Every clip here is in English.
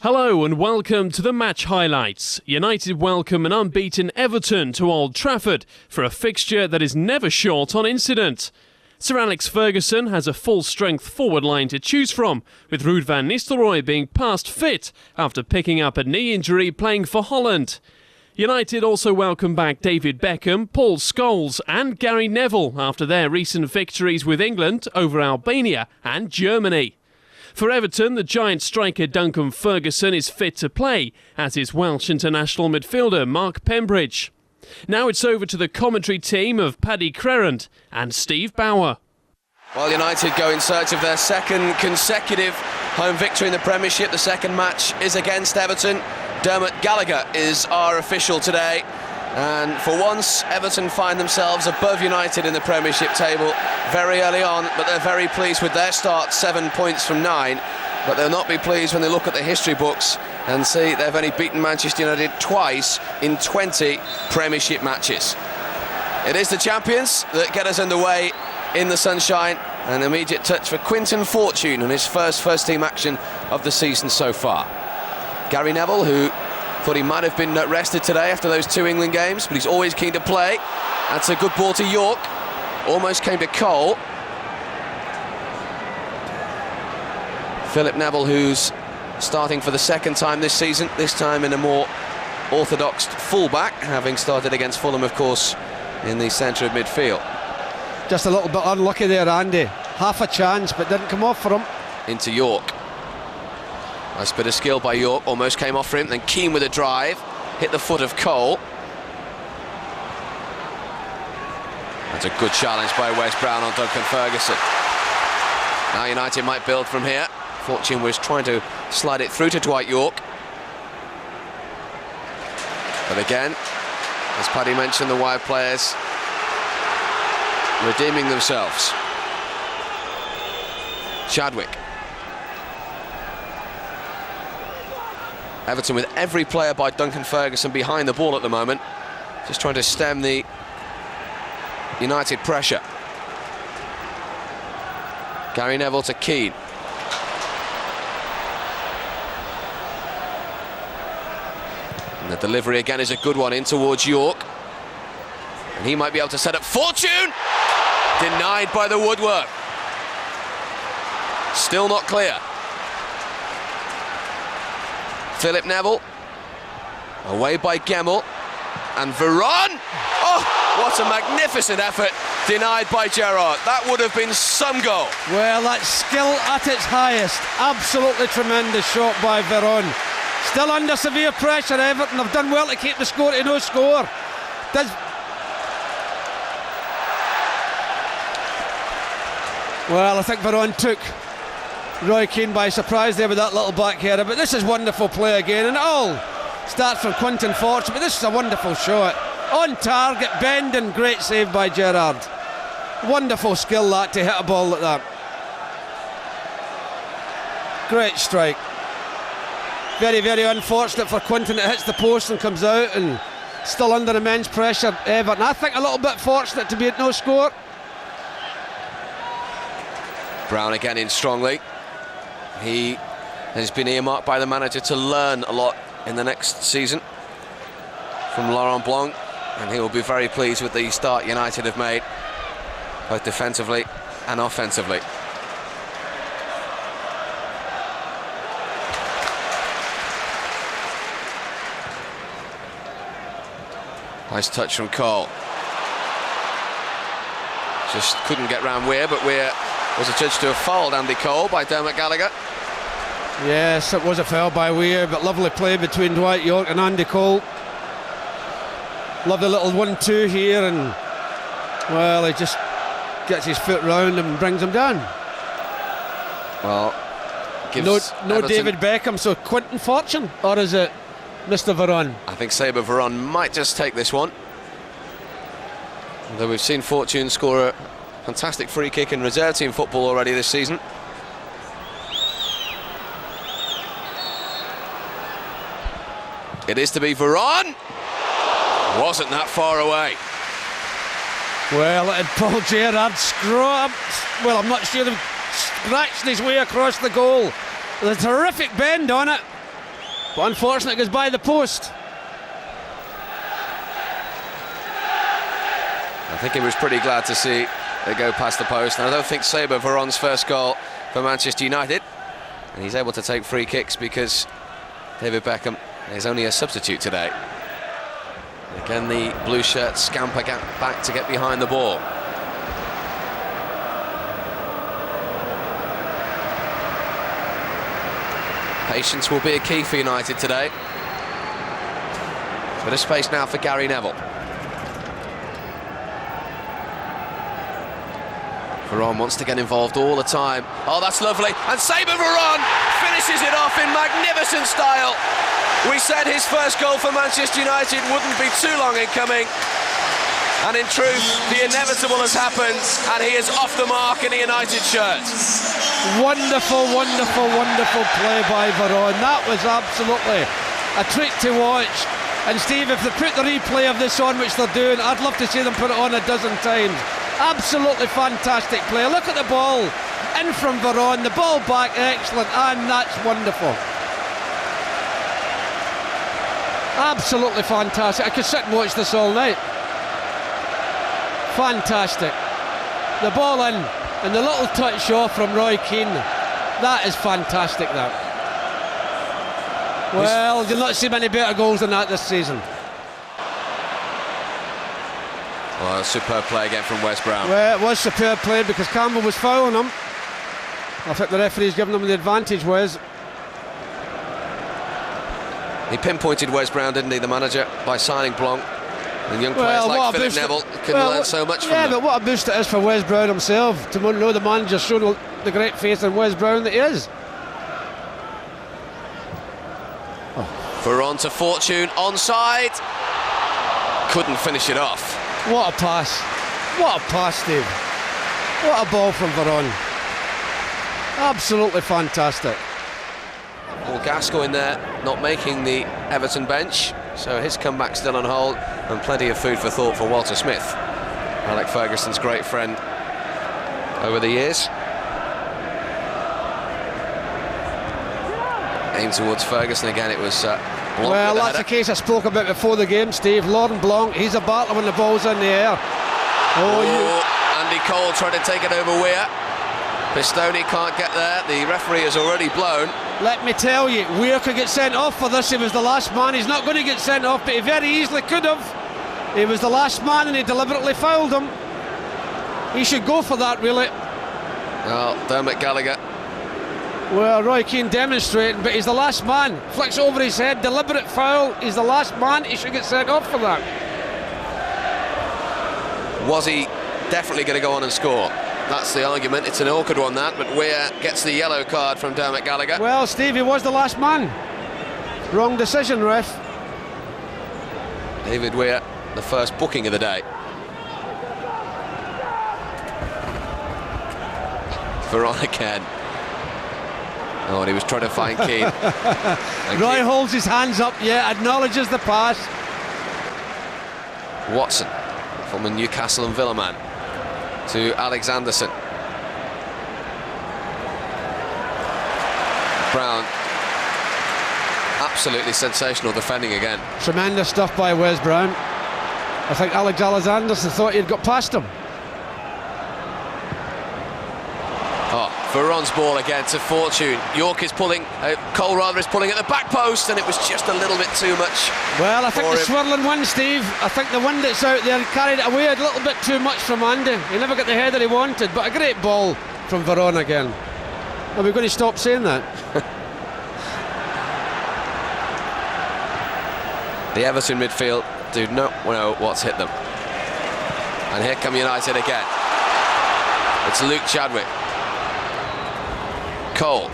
Hello and welcome to the match highlights. United welcome an unbeaten Everton to Old Trafford for a fixture that is never short on incident. Sir Alex Ferguson has a full-strength forward line to choose from, with Ruud van Nistelrooy being past fit after picking up a knee injury playing for Holland. United also welcome back David Beckham, Paul Scholes and Gary Neville after their recent victories with England over Albania and Germany. For Everton, the giant striker Duncan Ferguson is fit to play, as is Welsh international midfielder Mark Pembridge. Now it's over to the commentary team of Paddy Crerand and Steve Bauer. Well, United go in search of their second consecutive home victory in the Premiership. The second match is against Everton. Dermot Gallagher is our official today. And for once, Everton find themselves above United in the Premiership table very early on, but they're very pleased with their start, 7 points from 9. But they'll not be pleased when they look at the history books and see they've only beaten Manchester United twice in 20 Premiership matches. It is the champions that get us underway in the sunshine. An immediate touch for Quinton Fortune on his first-team action of the season so far. Gary Neville, who thought he might have been rested today after those 2 England games, but he's always keen to play. That's a good ball to York. Almost came to Cole. Philip Neville, who's starting for the second time this season, this time in a more orthodox fullback, having started against Fulham, of course, in the centre of midfield. Just a little bit unlucky there, Andy. Half a chance, but didn't come off for him. Into York. Nice bit of skill by York, almost came off for him, then Keane with a drive, hit the foot of Cole. That's a good challenge by Wes Brown on Duncan Ferguson. Now United might build from here. Fortune was trying to slide it through to Dwight York. But again, as Paddy mentioned, the wide players redeeming themselves. Chadwick. Everton with every player by Duncan Ferguson behind the ball at the moment, just trying to stem the United pressure. Gary Neville to Keane. And the delivery again is a good one in towards York. And he might be able to set up Fortune! Denied by the woodwork. Still not clear. Philip Neville, away by Gemmell, and Veron. Oh, what a magnificent effort, denied by Gerrard. That would have been some goal. Well, that's skill at its highest. Absolutely tremendous shot by Veron. Still under severe pressure, Everton have done well to keep the score to no score. Well, I think Veron took Roy Keane by surprise there with that little back header, but this is wonderful play again, and it all starts from Quinton Fortune, but this is a wonderful shot. On target, bending, great save by Gerrard. Wonderful skill that to hit a ball like that. Great strike. Very, very unfortunate for Quinton. It hits the post and comes out, and still under immense pressure, Everton. I think a little bit fortunate to be at no score. Brown again in strongly. He has been earmarked by the manager to learn a lot in the next season from Laurent Blanc, and he will be very pleased with the start United have made, both defensively and offensively. Nice touch from Cole. Just couldn't get round Weir, but Weir was adjudged to have fouled Andy Cole by Dermot Gallagher. Yes, it was a foul by Weir, but lovely play between Dwight York and Andy Cole. Lovely little 1-2 here, and well, he just gets his foot round and brings him down. Well, no David Beckham, so Quinton Fortune, or is it Mr. Veron? I think Saber Veron might just take this one. Although we've seen Fortune score a fantastic free kick in reserve team football already this season. It is to be Veron. Wasn't that far away. Well, it had Paul Gerrard scrubbed. Well, I'm not sure, scratched his way across the goal. With a terrific bend on it. But unfortunately it goes by the post. I think he was pretty glad to see it go past the post. And I don't think Saber Veron's first goal for Manchester United. And he's able to take free kicks because David Beckham is only a substitute today. Again, the blue shirts scamper back to get behind the ball. Patience will be a key for United today. Bit of space now for Gary Neville. Veron wants to get involved all the time. Oh, that's lovely. And Saber Veron finishes it off in magnificent style. We said his first goal for Manchester United wouldn't be too long in coming. And in truth, the inevitable has happened, and he is off the mark in a United shirt. Wonderful, wonderful, wonderful play by Veron. That was absolutely a treat to watch. And Steve, if they put the replay of this on, which they're doing, I'd love to see them put it on a dozen times. Absolutely fantastic play. Look at the ball in from Veron, the ball back, excellent, and that's wonderful. Absolutely fantastic. I could sit and watch this all night. Fantastic. The ball in and the little touch off from Roy Keane. That is fantastic, that. Well, you'll not see many better goals than that this season. Well, superb play again from Wes Brown. Well, it was superb play because Campbell was fouling him. I think the referee's given him the advantage, Wes. He pinpointed Wes Brown, didn't he, the manager, by signing Blanc. And young players like Philip Neville can learn so much from them. Yeah, but what a boost it is for Wes Brown himself to know the manager's shown the great faith in Wes Brown that he is. Veron to Fortune, onside. Couldn't finish it off. What a pass. What a pass, Steve. What a ball from Veron. Absolutely fantastic. Well, Gascoigne there, not making the Everton bench, so his comeback still on hold, and plenty of food for thought for Walter Smith, Alex Ferguson's great friend over the years. Aimed towards Ferguson again, it was Blanc. Well, that's the case I spoke about before the game, Steve. Laurent Blanc, he's a battler when the ball's in the air. Andy Cole trying to take it over Weir. Pistone can't get there, the referee has already blown. Let me tell you, Weir could get sent off for this. He was the last man. He's not going to get sent off, but he very easily could have. He was the last man and he deliberately fouled him. He should go for that, really. Well, Dermot Gallagher. Well, Roy Keane demonstrating, but he's the last man. Flicks over his head, deliberate foul. He's the last man. He should get sent off for that. Was he definitely going to go on and score? That's the argument. It's an awkward one, that, but Weir gets the yellow card from Dermot Gallagher. Well, Steve, he was the last man. Wrong decision, ref. David Weir, the first booking of the day. Veron again. Oh, and he was trying to find Keane. Roy holds his hands up, acknowledges the pass. Watson, former Newcastle and Villa man, to Alexanderson. Brown, absolutely sensational defending again. Tremendous stuff by Wes Brown. I think Alex Alexanderson thought he'd got past him. Oh, Veron's ball again to Fortune. York is pulling, Cole rather is pulling at the back post, and it was just a little bit too much. Well, I think the swirling wind, Steve, I think the wind that's out there carried it away a little bit too much from Andy. He never got the header he wanted, but a great ball from Veron again. Are we going to stop saying that? The Everton midfield do not know what's hit them. And here come United again. It's Luke Chadwick. Cole.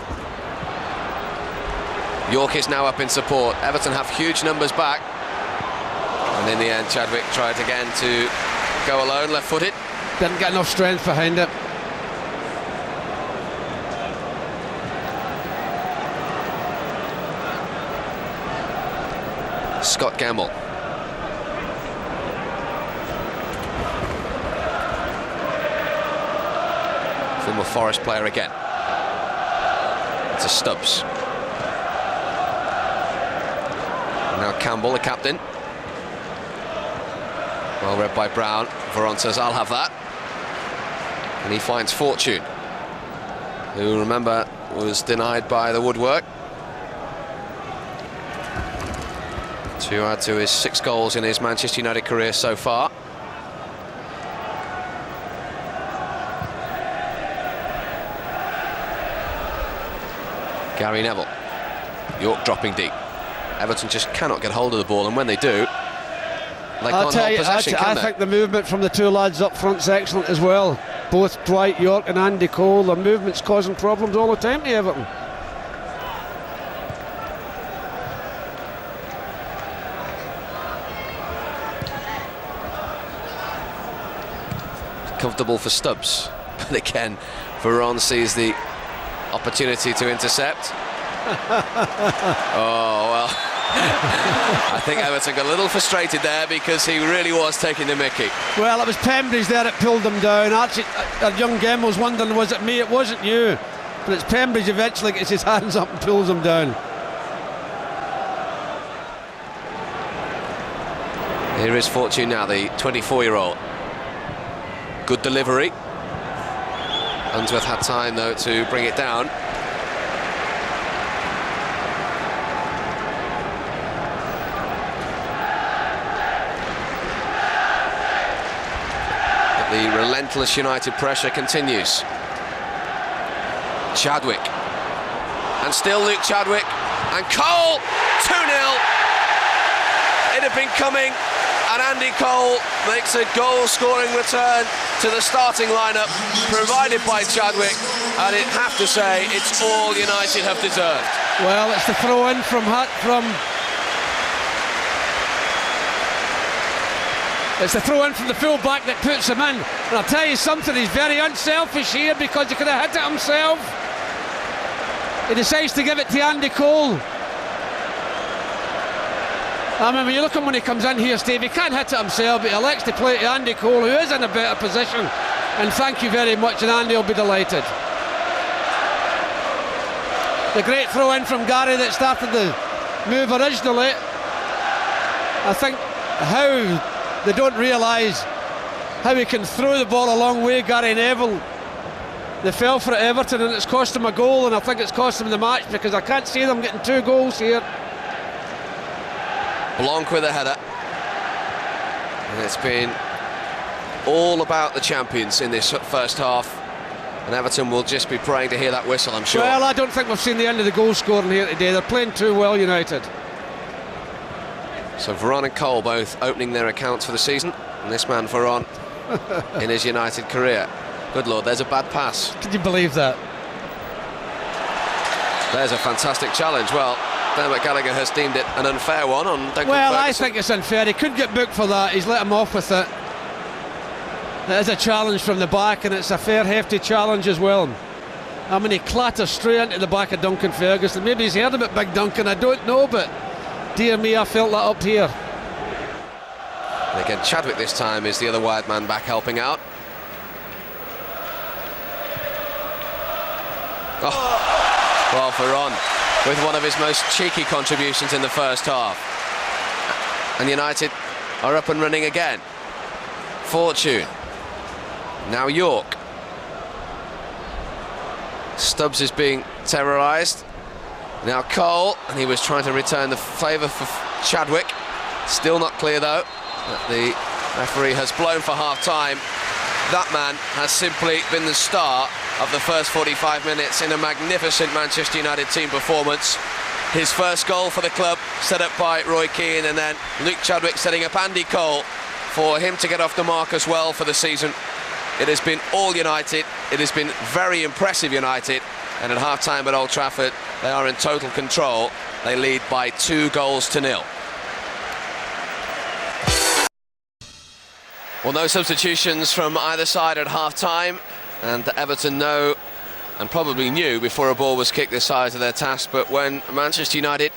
York is now up in support. Everton have huge numbers back. And in the end, Chadwick tried again to go alone, left-footed. Didn't get enough strength behind it. Scott Gamble. Former Forest player again. To Stubbs. Campbell, the captain. Well read by Brown. Veron says, I'll have that. And he finds Fortune, who, remember, was denied by the woodwork. To add to his 6 goals in his Manchester United career so far. Gary Neville. York dropping deep. Everton just cannot get hold of the ball, and when they do, they can't hold possession, can they? I think the movement from the 2 lads up front's excellent as well. Both Dwight York and Andy Cole. The movement's causing problems all the time to Everton. Comfortable for Stubbs, but again, Veron sees the opportunity to intercept. Oh, well. I think Everton got a little frustrated there because he really was taking the mickey. Well, it was Pembridge there that pulled them down. Actually, young Gem was wondering, was it me? It wasn't you. But it's Pembridge eventually gets his hands up and pulls them down. Here is Fortune now, the 24-year-old. Good delivery. Unsworth had time, though, to bring it down. The relentless United pressure continues. Chadwick. And still Luke Chadwick. And Cole! 2-0. It had been coming. And Andy Cole makes a goal-scoring return to the starting lineup, provided by Chadwick. And I'd have to say, it's all United have deserved. Well, it's the throw-in from It's the throw-in from the full-back that puts him in. And I'll tell you something, he's very unselfish here because he could have hit it himself. He decides to give it to Andy Cole. I mean, when you look at him when he comes in here, Steve, he can't hit it himself, but he elects to play it to Andy Cole, who is in a better position. And thank you very much, and Andy will be delighted. The great throw-in from Gary that started the move originally. I think how they don't realise how he can throw the ball a long way, Gary Neville. They fell for it, Everton, and it's cost them a goal, and I think it's cost them the match because I can't see them getting 2 goals here. Blanc with a header. And it's been all about the champions in this first half. And Everton will just be praying to hear that whistle, I'm sure. Well, I don't think we've seen the end of the goal scoring here today. They're playing too well, United. So Veron and Cole both opening their accounts for the season. And this man, Veron, in his United career. Good Lord, there's a bad pass. Can you believe that? There's a fantastic challenge. Well, Dermot Gallagher has deemed it an unfair one on Duncan Well, Ferguson. I think it's unfair. He could get booked for that. He's let him off with it. It is a challenge from the back, and it's a fair, hefty challenge as well. I mean, he clatters straight into the back of Duncan Ferguson. Maybe he's heard about Big Duncan, I don't know, but dear me, I felt that up here. And again, Chadwick this time is the other wide man back helping out. Oh, well, Veron with one of his most cheeky contributions in the first half. And United are up and running again. Fortune. Now York. Stubbs is being terrorised. Now Cole, and he was trying to return the favour for Chadwick. Still not clear though. The referee has blown for half-time. That man has simply been the star of the first 45 minutes in a magnificent Manchester United team performance. His first goal for the club, set up by Roy Keane, and then Luke Chadwick setting up Andy Cole for him to get off the mark as well for the season. It has been all United. It has been very impressive United, and at half-time at Old Trafford, they are in total control. They lead by 2-0. Well, no substitutions from either side at half-time, and Everton know, and probably knew before a ball was kicked this side of their task, but when Manchester United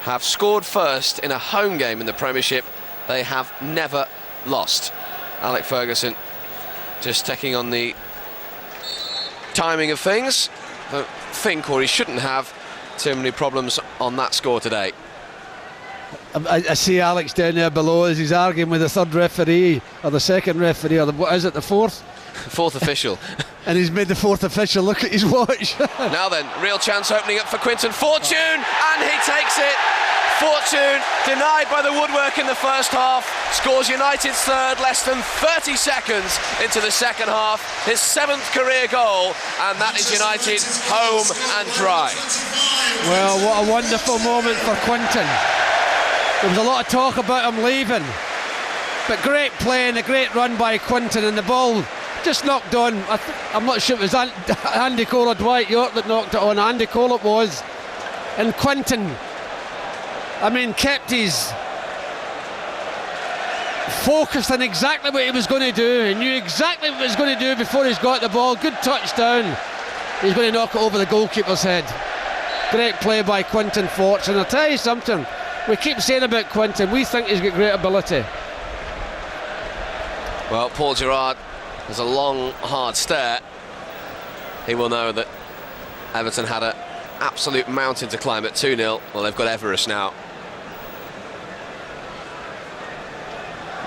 have scored first in a home game in the Premiership, they have never lost. Alec Ferguson just checking on the timing of things. Don't think, or he shouldn't have, too many problems on that score today. I see Alex down there below as he's arguing with the third referee, or the second referee, or what is it, the fourth? Fourth official. And he's made the fourth official look at his watch. Now then, real chance opening up for Quinton Fortune, and he takes it. Fortune, denied by the woodwork in the first half, scores United's third less than 30 seconds into the second half, his 7th career goal, and that is United home and dry. Well, what a wonderful moment for Quinton. There was a lot of talk about him leaving, but great play and a great run by Quinton, and the ball just knocked on. I'm not sure if it was Andy Cole or Dwight York that knocked it on. Andy Cole it was, and Quinton, I mean, kept his focused on exactly what he was going to do. He knew exactly what he was going to do before he's got the ball. Good touchdown. He's going to knock it over the goalkeeper's head. Great play by Quinton Fortune. I'll tell you something, we keep saying about Quinton, we think he's got great ability. Well, Paul Gerrard has a long, hard stare. He will know that Everton had an absolute mountain to climb at 2-0. Well, they've got Everest now.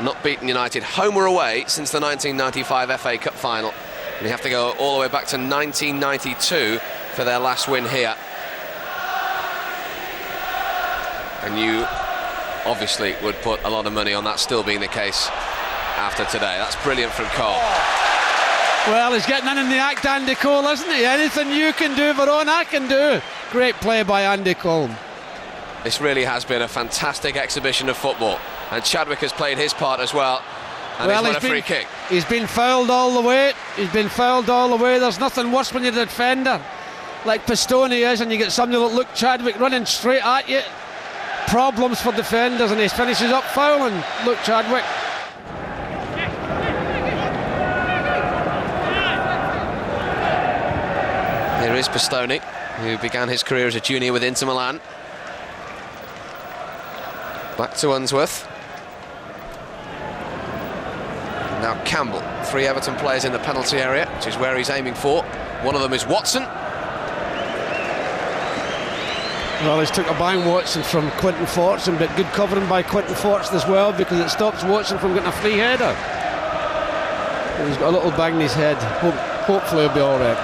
Not beaten United home or away since the 1995 FA Cup final. And you have to go all the way back to 1992 for their last win here. And you obviously would put a lot of money on that still being the case after today. That's brilliant from Cole. Well, he's getting in the act, Andy Cole, isn't he? Anything you can do, Varone, I can do. Great play by Andy Cole. This really has been a fantastic exhibition of football, and Chadwick has played his part as well, and he's won a free kick. He's been fouled all the way. There's nothing worse when you're the defender like Pistone is, and you get somebody like Luke Chadwick running straight at you. Problems for defenders, and he finishes up fouling Luke Chadwick. Here is Pistone, who began his career as a junior with Inter Milan. Back to Unsworth. Now Campbell. 3 Everton players in the penalty area, which is where he's aiming for. One of them is Watson. Well, he's took a bang, Watson, from Quinton Fortune, but good covering by Quinton Fortune as well, because it stops Watson from getting a free header. He's got a little bang in his head. Hopefully he'll be all right.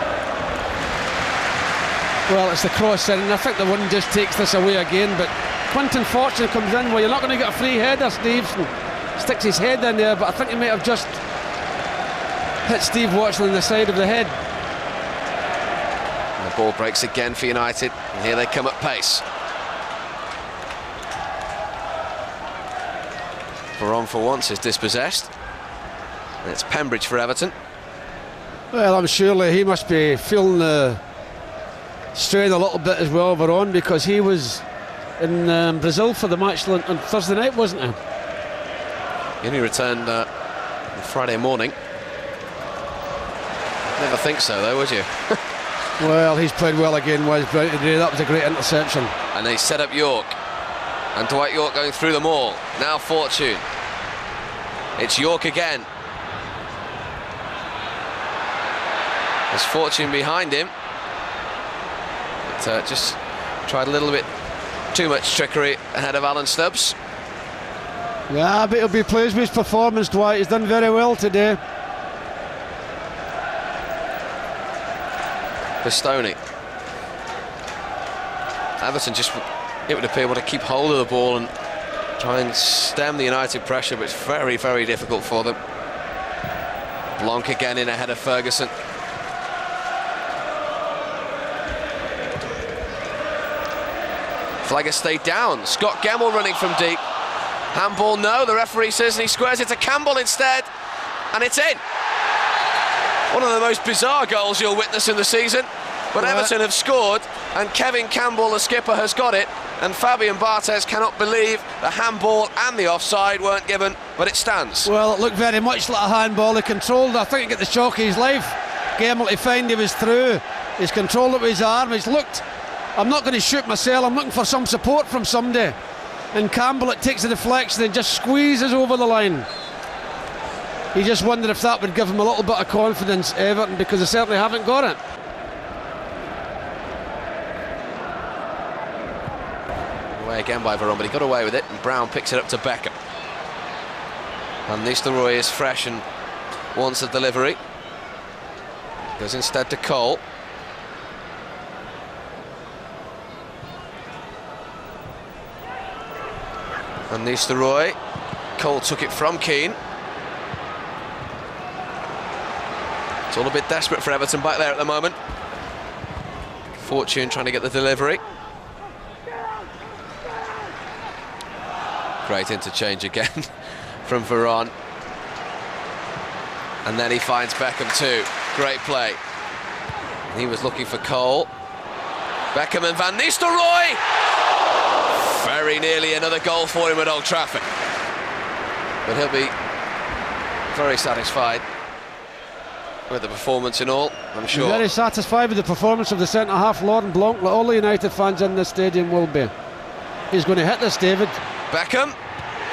Well, it's the cross in, and I think the one just takes this away again, but Quinton Fortune comes in. Well, you're not going to get a free header, Steve, and sticks his head in there, but I think he might have just hit Steve Watson on the side of the head. And the ball breaks again for United, and here they come at pace. Varane for once is dispossessed. And it's Pembridge for Everton. Well, I'm surely he must be feeling the strain a little bit as well, Varane, because he was in Brazil for the match on Thursday night, wasn't he? He only returned on Friday morning. Never think so, though, would you? Well, he's played well again, was brilliant today. That was a great interception. And they set up York. And Dwight York going through them all. Now Fortune. It's York again. There's Fortune behind him. But just tried a little bit too much trickery ahead of Alan Stubbs. Yeah, but he'll be pleased with his performance, Dwight. He's done very well today. Pistone. Everton just, it would appear, want to keep hold of the ball and try and stem the United pressure, but it's very, very difficult for them. Blanc again in ahead of Ferguson. Flag has stayed down. Scott Gemmell running from deep. Handball, no, the referee says, and he squares it to Campbell instead, and it's in. One of the most bizarre goals you'll witness in the season, but Everton have scored, and Kevin Campbell, the skipper, has got it, and Fabian Barthez cannot believe the handball and the offside weren't given, but it stands. Well, it looked very much like a handball. He controlled, I think he got the shock of his life. Gemmell to find he was through. He's controlled it with his arm. He's looked, I'm not going to shoot myself, I'm looking for some support from somebody. And Campbell, it takes a deflection and just squeezes over the line. He just wondered if that would give him a little bit of confidence, Everton, because they certainly haven't got it. away again by Veron, but he got away with it, and Brown picks it up to Beckham. Van Nistelrooy is fresh and wants a delivery. Goes instead to Cole. Van Nistelrooy. Cole took it from Keane. It's all a bit desperate for Everton back there at the moment. Fortune trying to get the delivery. Great interchange again from Veron. And then he finds Beckham too. Great play. He was looking for Cole. Beckham and Van Nistelrooy! Very nearly another goal for him at Old Trafford. But he'll be very satisfied with the performance in all, I'm sure. Very satisfied with the performance of the centre-half, Laurent Blanc, like all the United fans in this stadium will be. He's going to hit this, David. Beckham.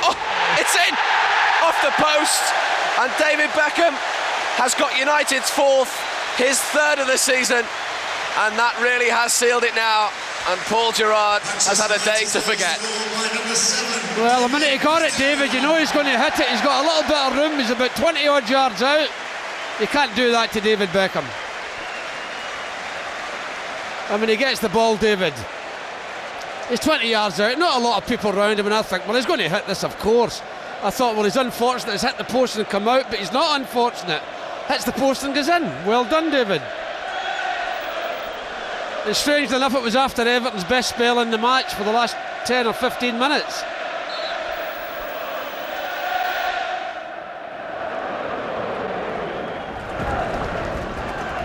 Oh, it's in! Off the post. And David Beckham has got United's fourth, his third of the season. And that really has sealed it now. And Paul Gerrard has had a day to forget. Well, the minute he got it, David, you know he's going to hit it. He's got a little bit of room. He's about 20-odd yards out. You can't do that to David Beckham. I mean, he gets the ball, David. He's 20 yards out, not a lot of people around him, and I think, well, he's going to hit this, of course. I thought, well, he's unfortunate, he's hit the post and come out, but he's not unfortunate. Hits the post and goes in. Well done, David. And strangely enough, it was after Everton's best spell in the match for the last 10 or 15 minutes.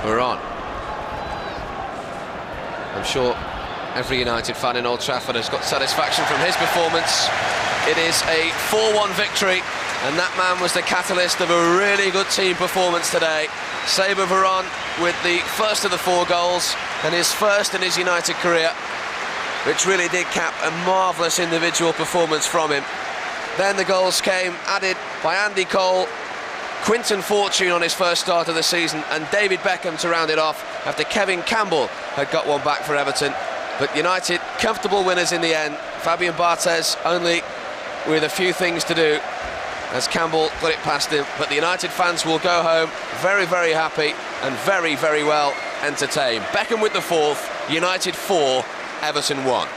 Veron. I'm sure every United fan in Old Trafford has got satisfaction from his performance. It is a 4-1 victory, and that man was the catalyst of a really good team performance today. Saber Veron with the first of the 4 goals, and his first in his United career, which really did cap a marvellous individual performance from him. Then the goals came added by Andy Cole, Quinton Fortune on his first start of the season, and David Beckham to round it off after Kevin Campbell had got one back for Everton. But United comfortable winners in the end. Fabian Barthez only with a few things to do as Campbell got it past him. But the United fans will go home very, very happy and very, very well entertained. Beckham with the 4th, United 4, Everton 1.